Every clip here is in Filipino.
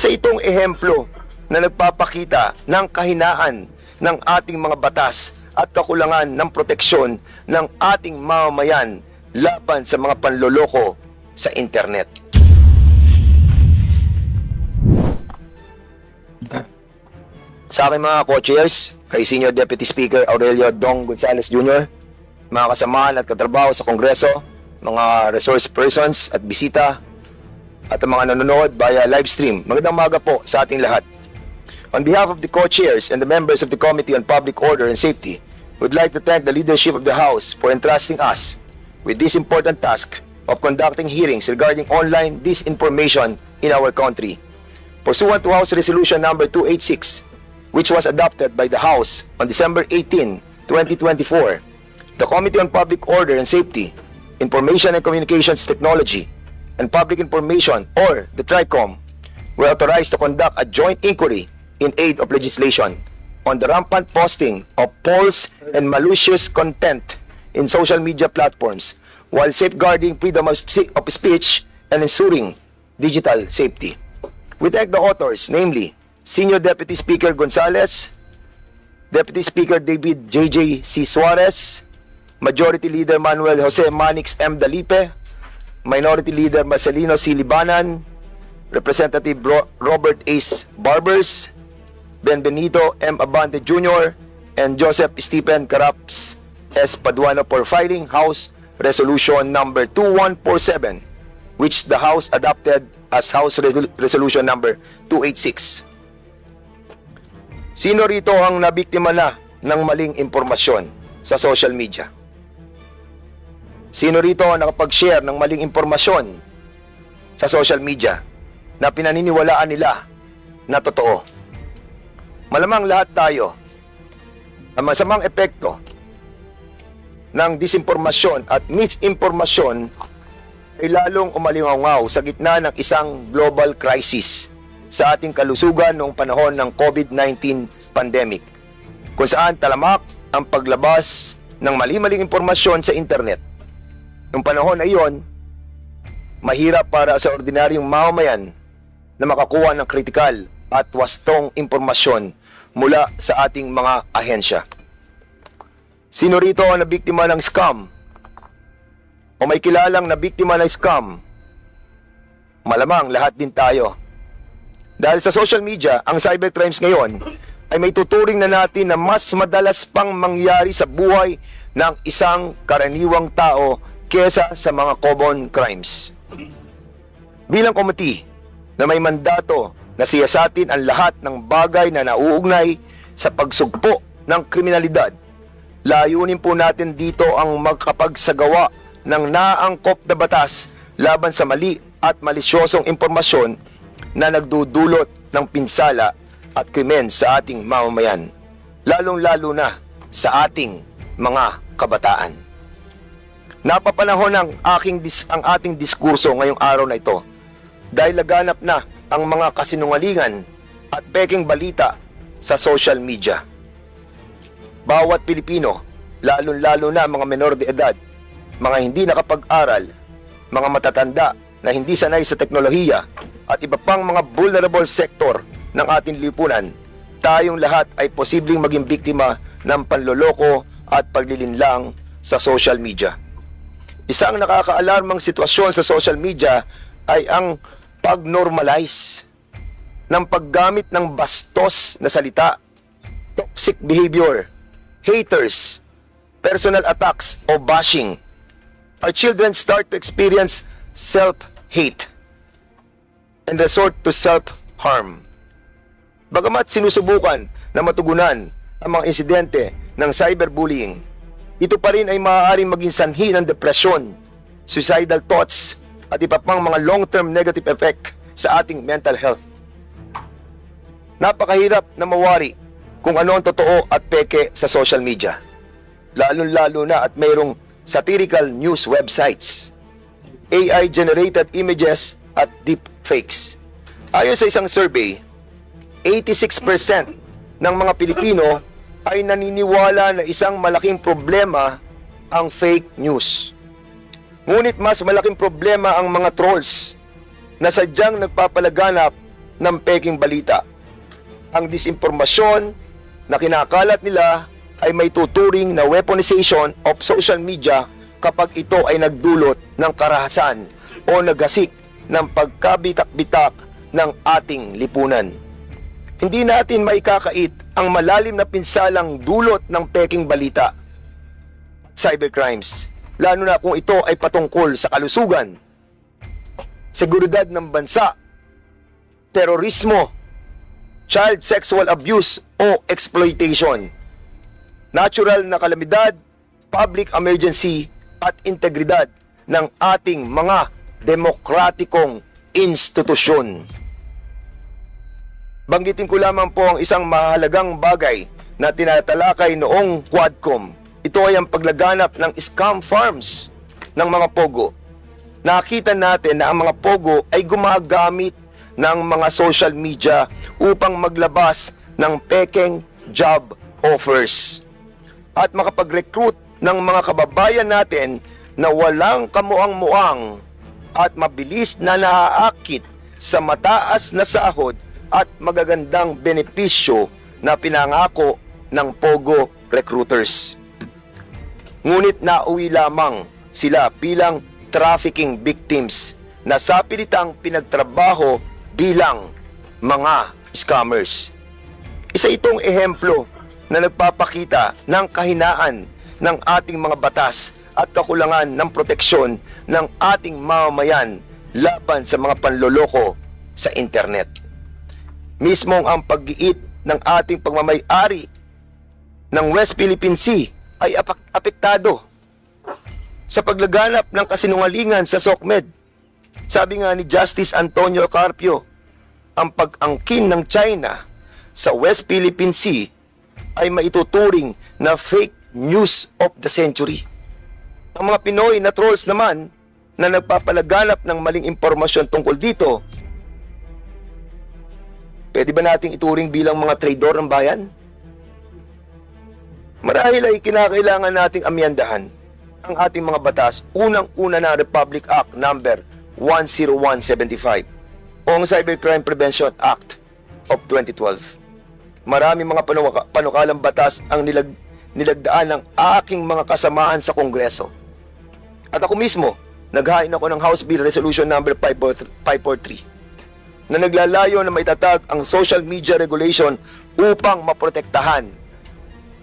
Isa itong ehemplo na nagpapakita ng kahinaan ng ating mga batas at kakulangan ng proteksyon ng ating mamamayan laban sa mga panloloko sa internet. Sa aking mga co-chairs, kay Senior Deputy Speaker Aurelio Dong Gonzales Jr., mga kasamahan at katrabaho sa Kongreso, mga resource persons at bisita, at ang mga nanonood via live stream, magandang umaga po sa ating lahat. On behalf of the co-chairs and the members of the Committee on Public Order and Safety, we'd like to thank the leadership of the House for entrusting us with this important task of conducting hearings regarding online disinformation in our country. Pursuant to House Resolution number 286, which was adopted by the House on December 18, 2024, the Committee on Public Order and Safety, Information and Communications Technology, and Public Information, or the TRICOM, were authorized to conduct a joint inquiry in aid of legislation on the rampant posting of false and malicious content in social media platforms while safeguarding freedom of speech and ensuring digital safety. We thank the authors, namely Senior Deputy Speaker Gonzales, Deputy Speaker David J.J. C. Suarez, Majority Leader Manuel Jose Manix M. Dalipe, Minority Leader Marcelino C. Libanan, Representative Robert Ace Barbers, Benbenito M. Abante Jr., and Joseph Stephen Caraps S. Paduano for filing House Resolution number 2147, which the House adopted as House Resolution number 286. Sino rito ang nabiktima na ng maling impormasyon sa social media? Sino rito ang nakapag-share ng maling impormasyon sa social media na pinaniniwalaan nila na totoo? Malamang lahat tayo, ang masamang epekto ng disinformasyon at misinformasyon ay lalong umalingaw sa gitna ng isang global crisis sa ating kalusugan noong panahon ng COVID-19 pandemic, kung saan talamak ang paglabas ng mali-maling impormasyon sa internet. Noong panahon na iyon, mahirap para sa ordinaryong mamamayan na makakuha ng kritikal at wastong impormasyon mula sa ating mga ahensya. Sino rito ang nabiktima ng scam? O may kilalang nabiktima ng scam? Malamang lahat din tayo. Dahil sa social media, ang cybercrimes ngayon ay may tuturing na natin na mas madalas pang mangyari sa buhay ng isang karaniwang tao kesa sa mga common crimes. Bilang komite na may mandato na siyasatin ang lahat ng bagay na nauugnay sa pagsugpo ng kriminalidad, layunin po natin dito ang magkapagsagawa ng naangkop na batas laban sa mali at malisyosong impormasyon na nagdudulot ng pinsala at krimen sa ating mamamayan, lalong-lalo na sa ating mga kabataan. Napapanahon ang ating diskurso ngayong araw na ito dahil laganap na ang mga kasinungalingan at peking balita sa social media. Bawat Pilipino, lalong-lalo na mga menor de edad, mga hindi nakapag-aral, mga matatanda na hindi sanay sa teknolohiya, at iba pang mga vulnerable sector ng ating lipunan, tayong lahat ay posibleng maging biktima ng panloloko at paglilinlang sa social media. Isang nakakaalarmang sitwasyon sa social media ay ang pag-normalize ng paggamit ng bastos na salita, toxic behavior, haters, personal attacks o bashing. Our children start to experience self-hate and resort to self-harm. Bagamat sinusubukan na matugunan ang mga insidente ng cyberbullying, ito pa rin ay maaaring maging sanhi ng depresyon, suicidal thoughts, at iba pang mga long-term negative effect sa ating mental health. Napakahirap na mawari kung ano ang totoo at peke sa social media, lalo-lalo na at mayroong satirical news websites, AI-generated images at deepfakes. Ayon sa isang survey, 86% ng mga Pilipino ay naniniwala na isang malaking problema ang fake news. Ngunit mas malaking problema ang mga trolls na sadyang nagpapalaganap ng peking balita. Ang disinformasyon na kinakalat nila ay may tuturing na weaponization of social media kapag ito ay nagdulot ng karahasan o naghasik ng pagkabitak-bitak ng ating lipunan. Hindi natin maikakait ang malalim na pinsalang dulot ng peking balita, cybercrimes, lalo na kung ito ay patungkol sa kalusugan, seguridad ng bansa, terorismo, child sexual abuse o exploitation, natural na kalamidad, public emergency at integridad ng ating mga demokratikong institusyon. Banggitin ko lamang po ang isang mahalagang bagay na tinatalakay noong Quadcom. Ito ay ang paglaganap ng scam farms ng mga pogo. Nakita natin na ang mga pogo ay gumagamit ng mga social media upang maglabas ng pekeng job offers at makapag-recruit ng mga kababayan natin na walang kamuang-muang at mabilis na naaakit sa mataas na sahod at magagandang benepisyo na pinangako ng pogo recruiters. Ngunit nauwi lamang sila bilang trafficking victims na sapilitang pinagtrabaho bilang mga scammers. Isa itong ehemplo na nagpapakita ng kahinaan ng ating mga batas at kakulangan ng proteksyon ng ating mamamayan laban sa mga panloloko sa internet. Mismong ang pag-iit ng ating pagmamay-ari ng West Philippine Sea ay apektado sa paglaganap ng kasinungalingan sa SOCMED. Sabi nga ni Justice Antonio Carpio, ang pag-angkin ng China sa West Philippine Sea ay maituturing na fake news of the century. Ang mga Pinoy na trolls naman na nagpapalaganap ng maling impormasyon tungkol dito, pwede ba nating ituring bilang mga traidor ng bayan? Marahil ay kinakailangan nating amyandahan ang ating mga batas, unang-una na Republic Act number 10175 o ang Cybercrime Prevention Act of 2012. Marami mga panukalang batas ang nilagdaan ng aking mga kasamahan sa Kongreso. At ako mismo, naghain ako ng House Bill Resolution number 543 na naglalayo na maitatag ang social media regulation upang maprotektahan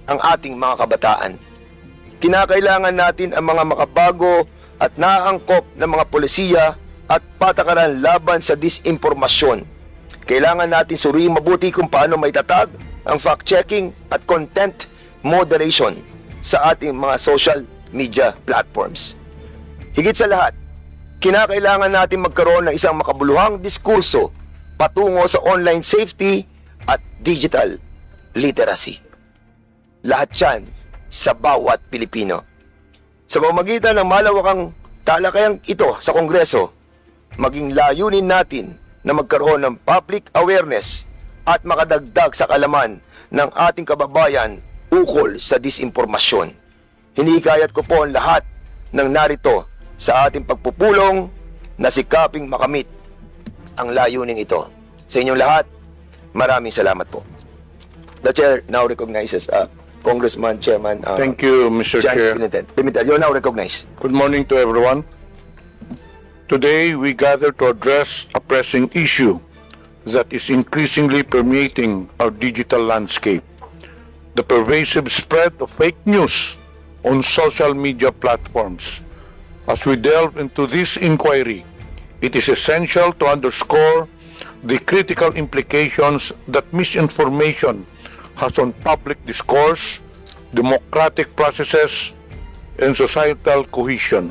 ang ating mga kabataan. Kinakailangan natin ang mga makabago at naaangkop na mga polisiya at patakaran laban sa disinformasyon. Kailangan natin suriing mabuti kung paano maitatag ang fact-checking at content moderation sa ating mga social media platforms. Higit sa lahat, kinakailangan natin magkaroon ng isang makabuluhang diskurso patungo sa online safety at digital literacy. Lahat yan sa bawat Pilipino. Sa pamamagitan ng malawakang talakayang ito sa Kongreso, maging layunin natin na magkaroon ng public awareness at makadagdag sa kalaman ng ating kababayan ukol sa disinformasyon. Hinikayat ko po ang lahat ng narito sa ating pagpupulong na sikaping makamit ang layuning ito. Sa inyong lahat, maraming salamat po. The Chair now recognizes Congressman Chairman Thank you, Mr. Chair. Pimentel, you're now recognized. Good morning to everyone. Today, we gather to address a pressing issue that is increasingly permeating our digital landscape: the pervasive spread of fake news on social media platforms. As we delve into this inquiry, it is essential to underscore the critical implications that misinformation has on public discourse, democratic processes, and societal cohesion.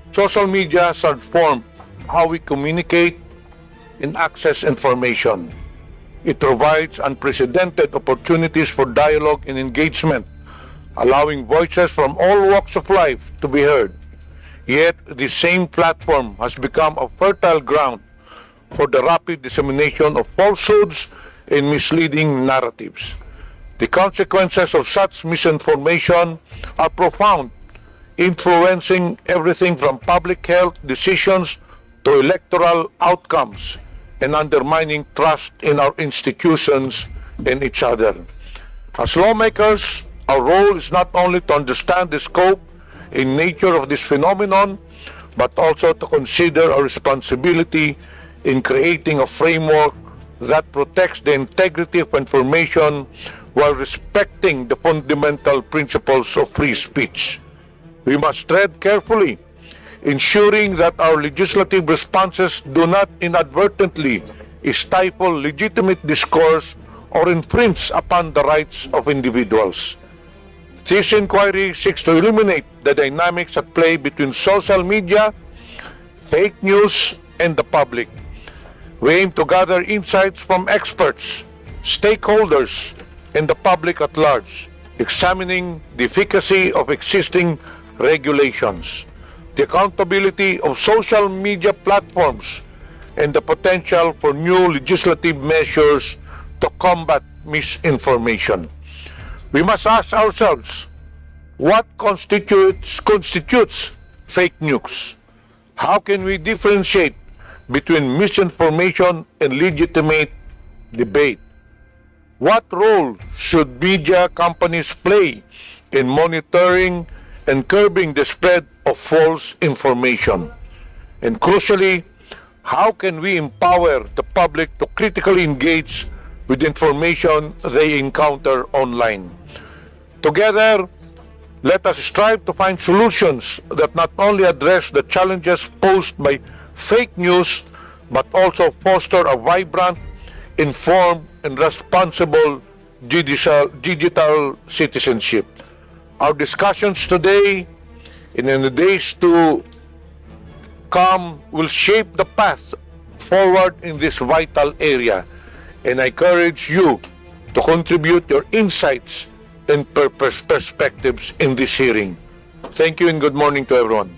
Social media has transformed how we communicate and access information. It provides unprecedented opportunities for dialogue and engagement, allowing voices from all walks of life to be heard. Yet, the same platform has become a fertile ground for the rapid dissemination of falsehoods and misleading narratives. The consequences of such misinformation are profound, influencing everything from public health decisions to electoral outcomes and undermining trust in our institutions and each other. As lawmakers, our role is not only to understand the scope and nature of this phenomenon, but also to consider our responsibility in creating a framework that protects the integrity of information while respecting the fundamental principles of free speech. We must tread carefully, ensuring that our legislative responses do not inadvertently stifle legitimate discourse or infringe upon the rights of individuals. This inquiry seeks to illuminate the dynamics at play between social media, fake news, and the public. We aim to gather insights from experts, stakeholders, and the public at large, examining the efficacy of existing regulations, the accountability of social media platforms, and the potential for new legislative measures to combat misinformation. We must ask ourselves, what constitutes fake news? How can we differentiate between misinformation and legitimate debate? What role should media companies play in monitoring and curbing the spread of false information? And crucially, how can we empower the public to critically engage with information they encounter online? Together, let us strive to find solutions that not only address the challenges posed by fake news, but also foster a vibrant, informed, and responsible digital citizenship. Our discussions today and in the days to come will shape the path forward in this vital area, and I encourage you to contribute your insights and perspectives in this hearing. Thank you and good morning to everyone.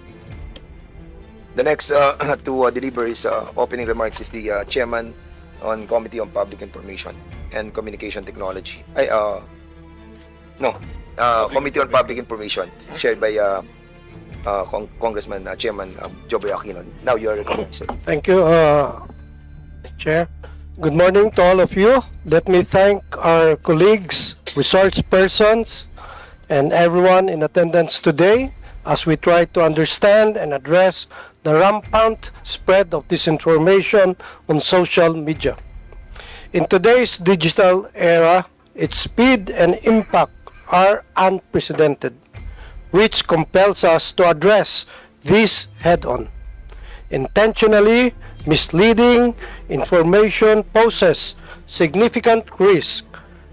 The next to deliver his opening remarks is the chairman on Committee on Public Information and Communication Technology. Committee on Public Information, chaired by Congressman Chairman Jevara. Now you are recognized, sir. Thank you, Chair. Good morning to all of you. Let me thank our colleagues, resource persons, and everyone in attendance today as we try to understand and address the rampant spread of disinformation on social media. In today's digital era, its speed and impact are unprecedented, which compels us to address this head-on. Intentionally misleading information poses significant risk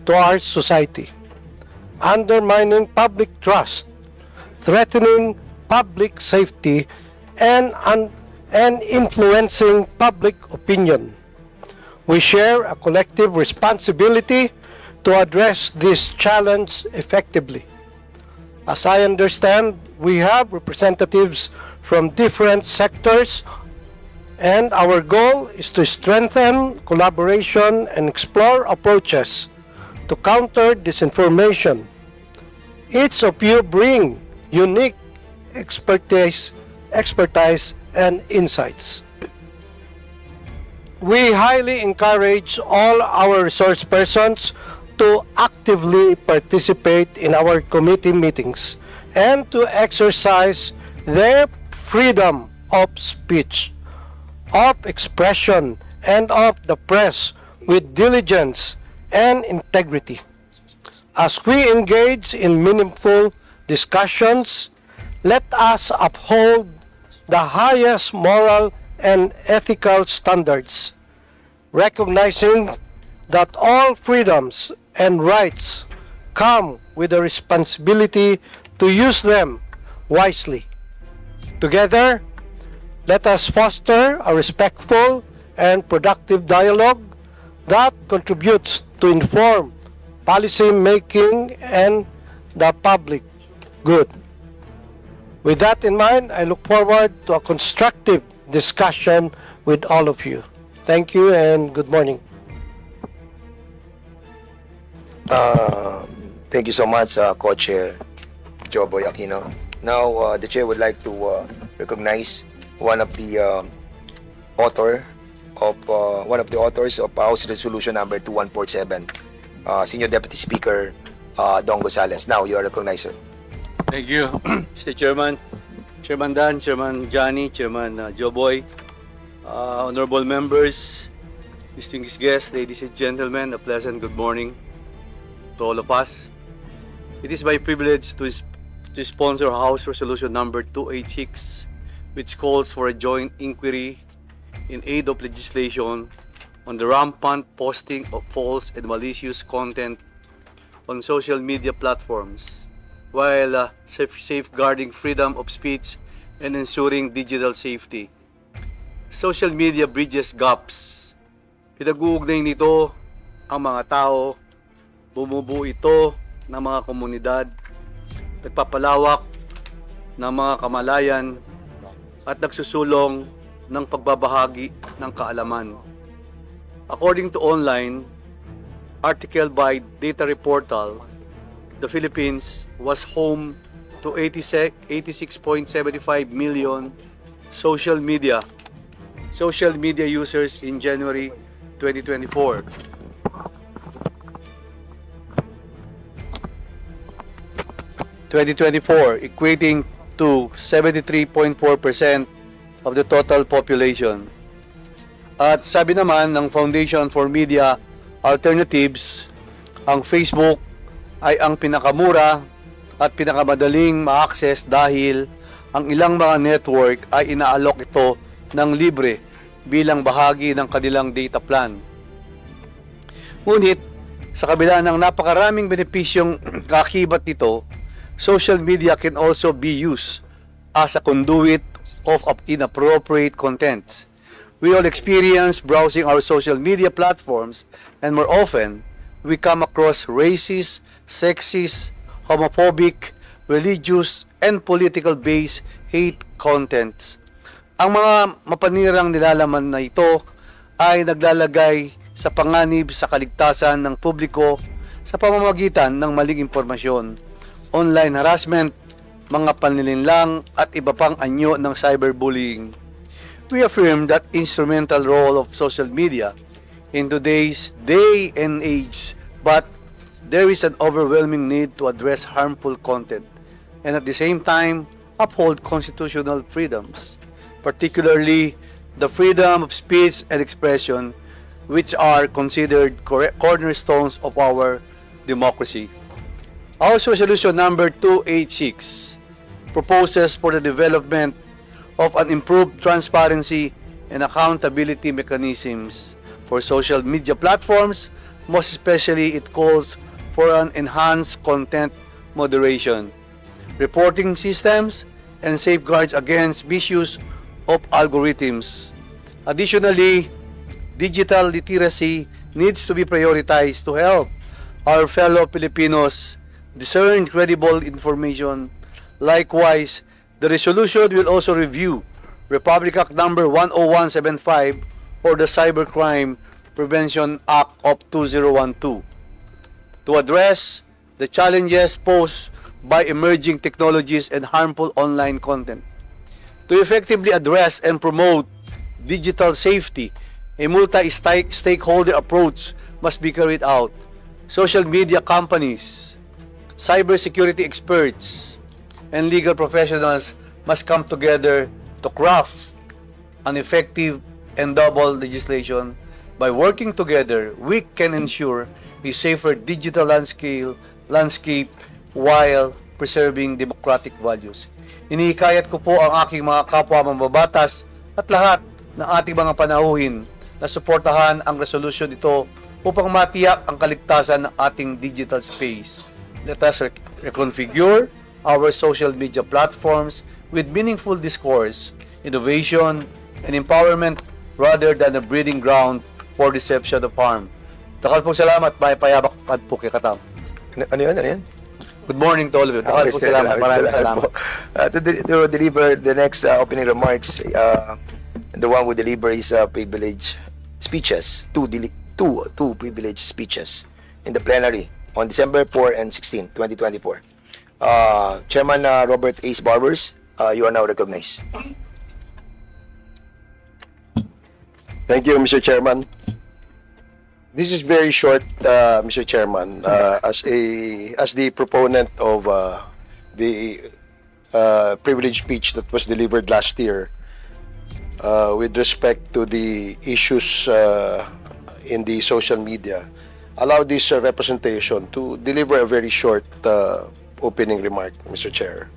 to our society, undermining public trust, threatening public safety, and influencing public opinion. We share a collective responsibility to address this challenge effectively. As I understand, we have representatives from different sectors, and our goal is to strengthen collaboration and explore approaches to counter disinformation. Each of you bring unique expertise and insights. We highly encourage all our resource persons to actively participate in our committee meetings and to exercise their freedom of speech, of expression, and of the press with diligence and integrity. As we engage in meaningful discussions, let us uphold the highest moral and ethical standards, recognizing that all freedoms and rights come with a responsibility to use them wisely. Together, let us foster a respectful and productive dialogue that contributes to inform policy making and the public good. With that in mind, I look forward to a constructive discussion with all of you. Thank you and good morning. Thank you so much, Co-Chair Joboy Aquino. Now, the Chair would like to recognize one of the author of one of the authors of House Resolution number 2147, Senior Deputy Speaker Don Gonzales. Now you are recognized, sir. Thank you, Mr. Chairman. Chairman Dan, Chairman Johnny, Chairman Joboy, honorable members, distinguished guests, ladies and gentlemen, a pleasant good morning to all of us. It is my privilege to sponsor House Resolution number 286, which calls for a joint inquiry in aid of legislation on the rampant posting of false and malicious content on social media platforms, while safeguarding freedom of speech and ensuring digital safety. Social media bridges gaps. Pinag-uugnay nito ang mga tao, bumubuo ito ng mga komunidad, nagpapalawak ng mga kamalayan at nagsusulong ng pagbabahagi ng kaalaman. According to online article by Data Reportal, the Philippines was home to 86.75 million social media users in January 2024. Equating to 73.4% of the total population. At sabi naman ng Foundation for Media Alternatives, ang Facebook ay ang pinakamura at pinakamadaling ma-access dahil ang ilang mga network ay inaalok ito ng libre bilang bahagi ng kanilang data plan. Ngunit, sa kabila ng napakaraming benepisyong kakibat nito, social media can also be used as a conduit of inappropriate content. We all experience browsing our social media platforms, and more often, we come across racist, sexist, homophobic, religious, and political-based hate contents. Ang mga mapanirang nilalaman na ito ay naglalagay sa panganib sa kaligtasan ng publiko sa pamamagitan ng maling impormasyon, online harassment, mga panlilinlang at iba pang anyo ng cyberbullying. We affirm that instrumental role of social media in today's day and age, but there is an overwhelming need to address harmful content and at the same time uphold constitutional freedoms, particularly the freedom of speech and expression, which are considered cornerstones of our democracy. House Resolution number 286 proposes for the development of an improved transparency and accountability mechanisms for social media platforms. Most especially, it calls for an enhanced content moderation, reporting systems, and safeguards against misuse of algorithms. Additionally, digital literacy needs to be prioritized to help our fellow Filipinos discern credible information. Likewise, the resolution will also review Republic Act number 10175 or the Cybercrime Prevention Act of 2012 to address the challenges posed by emerging technologies and harmful online content. To effectively address and promote digital safety, a multi-stakeholder approach must be carried out. Social media companies, cybersecurity experts, and legal professionals must come together to craft an effective and double legislation. By working together, we can ensure a safer digital landscape while preserving democratic values. Inihikayat ko po ang aking mga kapwa mambabatas at lahat ng ating mga panauhin na suportahan ang resolution ito upang matiyak ang kaligtasan ng ating digital space. Let us reconfigure our social media platforms with meaningful discourse, innovation, and empowerment rather than a breeding ground for deception of harm. Takal po salamat, may payabak at po kikatam. Ano yan? Good morning to all of you. Takal po salamat, maraming salamat. To deliver the next opening remarks, the one who deliver is privilege speeches, two privilege speeches in the plenary on December 4 and 16, 2024. Chairman Robert Ace Barbers, you are now recognized. Thank you, Mr. Chairman. This is very short, Mr. Chairman. As the proponent of the privileged speech that was delivered last year, with respect to the issues in the social media, allow this representation to deliver a very short opening remark, Mr. Chair.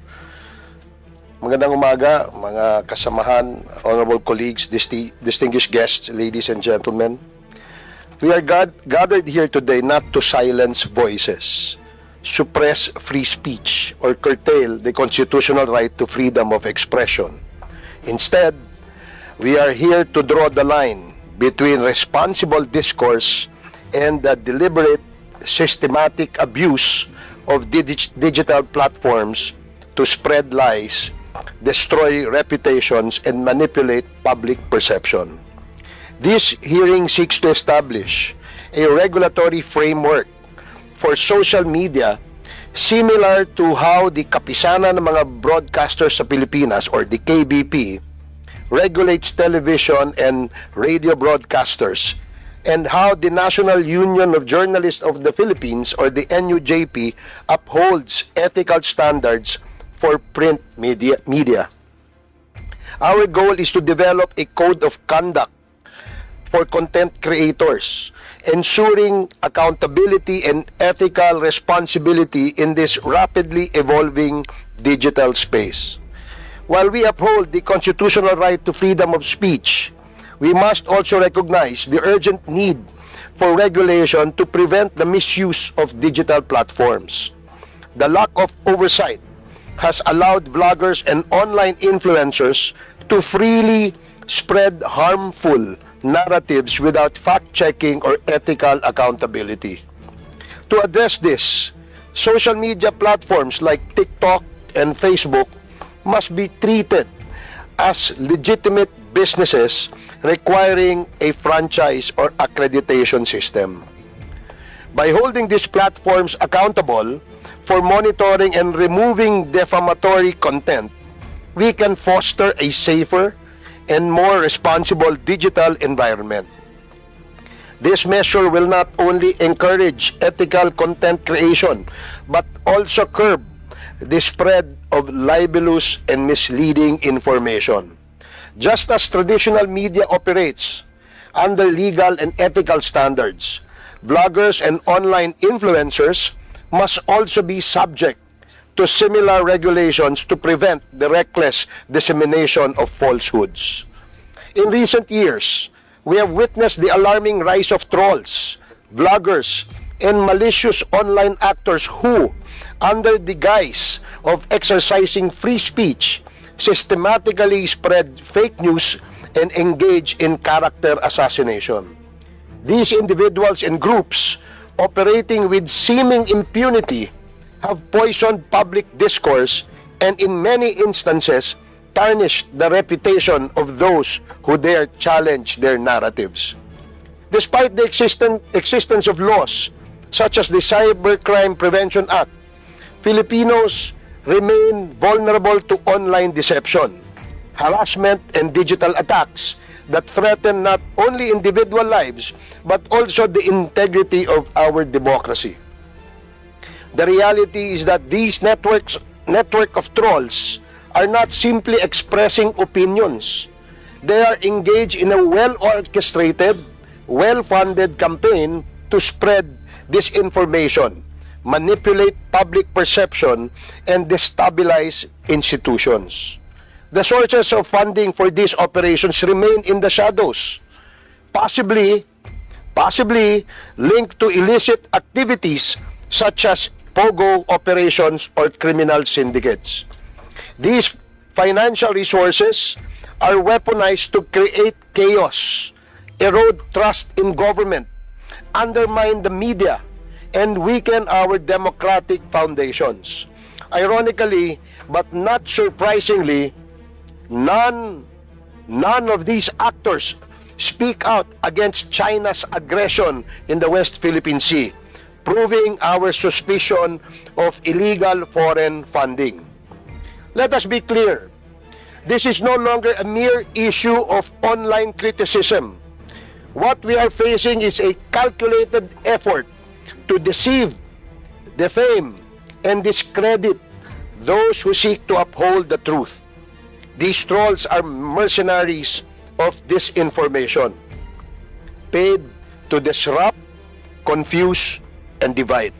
Magandang umaga, mga kasamahan, honorable colleagues, distinguished guests, ladies and gentlemen. We are gathered here today not to silence voices, suppress free speech, or curtail the constitutional right to freedom of expression. Instead, we are here to draw the line between responsible discourse and the deliberate, systematic abuse of digital platforms to spread lies, destroy reputations, and manipulate public perception. This hearing seeks to establish a regulatory framework for social media similar to how the kapisanan ng mga broadcasters sa Pilipinas or the KBP regulates television and radio broadcasters, and how the National Union of Journalists of the Philippines or the NUJP upholds ethical standards for print media. Our goal is to develop a code of conduct for content creators, ensuring accountability and ethical responsibility in this rapidly evolving digital space. While we uphold the constitutional right to freedom of speech, we must also recognize the urgent need for regulation to prevent the misuse of digital platforms. The lack of oversight has allowed vloggers and online influencers to freely spread harmful narratives without fact-checking or ethical accountability. To address this, social media platforms like TikTok and Facebook must be treated as legitimate businesses requiring a franchise or accreditation system. By holding these platforms accountable for monitoring and removing defamatory content, we can foster a safer and more responsible digital environment. This measure will not only encourage ethical content creation, but also curb the spread of libelous and misleading information. Just as traditional media operates under legal and ethical standards, bloggers and online influencers must also be subject to similar regulations to prevent the reckless dissemination of falsehoods. In recent years, we have witnessed the alarming rise of trolls, bloggers, and malicious online actors who, under the guise of exercising free speech, systematically spread fake news and engage in character assassination. These individuals and groups, operating with seeming impunity, have poisoned public discourse and in many instances tarnished the reputation of those who dare challenge their narratives. Despite the existence of laws such as the Cybercrime Prevention Act, Filipinos remain vulnerable to online deception, harassment, and digital attacks that threaten not only individual lives but also the integrity of our democracy. The reality is that these network of trolls are not simply expressing opinions. They are engaged in a well-orchestrated, well-funded campaign to spread disinformation, manipulate public perception, and destabilize institutions. The sources of funding for these operations remain in the shadows, possibly linked to illicit activities such as POGO operations or criminal syndicates. These financial resources are weaponized to create chaos, erode trust in government, undermine the media, and weaken our democratic foundations. Ironically, but not surprisingly, none of these actors speak out against China's aggression in the West Philippine Sea, proving our suspicion of illegal foreign funding. Let us be clear, this is no longer a mere issue of online criticism. What we are facing is a calculated effort to deceive, defame, and discredit those who seek to uphold the truth. These trolls are mercenaries of disinformation, paid to disrupt, confuse, and divide.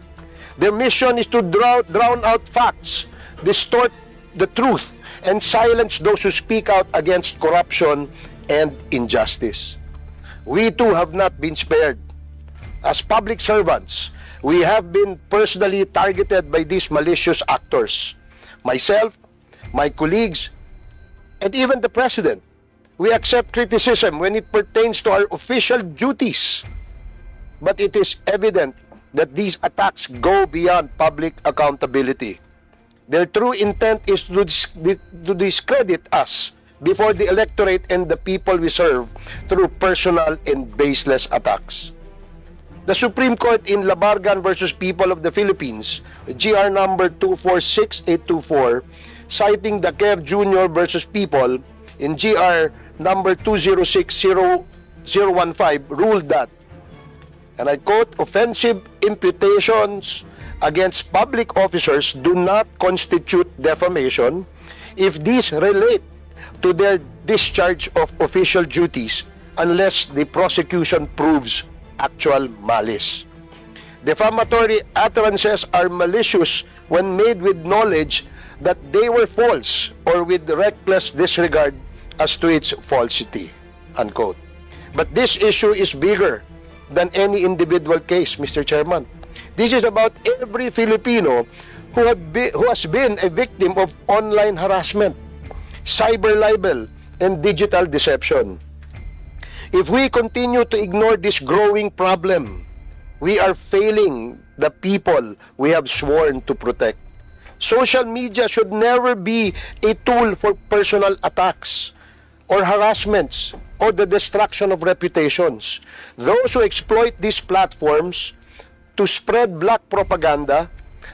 Their mission is to drown out facts, distort the truth, and silence those who speak out against corruption and injustice. We too have not been spared. As public servants, we have been personally targeted by these malicious actors. Myself, my colleagues, and even the President. We accept criticism when it pertains to our official duties. But it is evident that these attacks go beyond public accountability. Their true intent is to discredit us before the electorate and the people we serve through personal and baseless attacks. The Supreme Court in Labargan versus People of the Philippines, GR number 246824, citing the Kev Jr. versus People in GR number 206015, ruled that, and I quote, offensive imputations against public officers do not constitute defamation if these relate to their discharge of official duties unless the prosecution proves actual malice. Defamatory utterances are malicious when made with knowledge that they were false or with reckless disregard as to its falsity, unquote. But this issue is bigger than any individual case, Mr. Chairman. This is about every Filipino who has been a victim of online harassment, cyber libel, and digital deception. If we continue to ignore this growing problem, we are failing the people we have sworn to protect. Social media should never be a tool for personal attacks or harassments or the destruction of reputations. Those who exploit these platforms to spread black propaganda,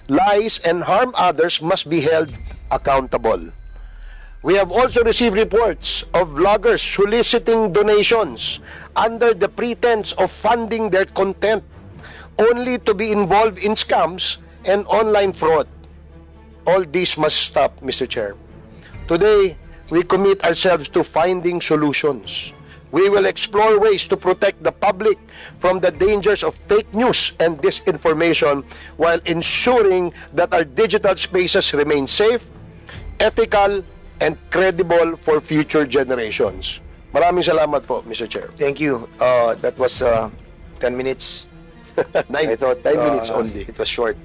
lies, and harm others must be held accountable. We have also received reports of vloggers soliciting donations under the pretense of funding their content, only to be involved in scams and online fraud. All this must stop, Mr. Chair. Today, we commit ourselves to finding solutions. We will explore ways to protect the public from the dangers of fake news and disinformation while ensuring that our digital spaces remain safe, ethical, and credible for future generations. Maraming salamat po, Mr. Chair. Thank you. That was 10 minutes. I thought 9 minutes only. It was short.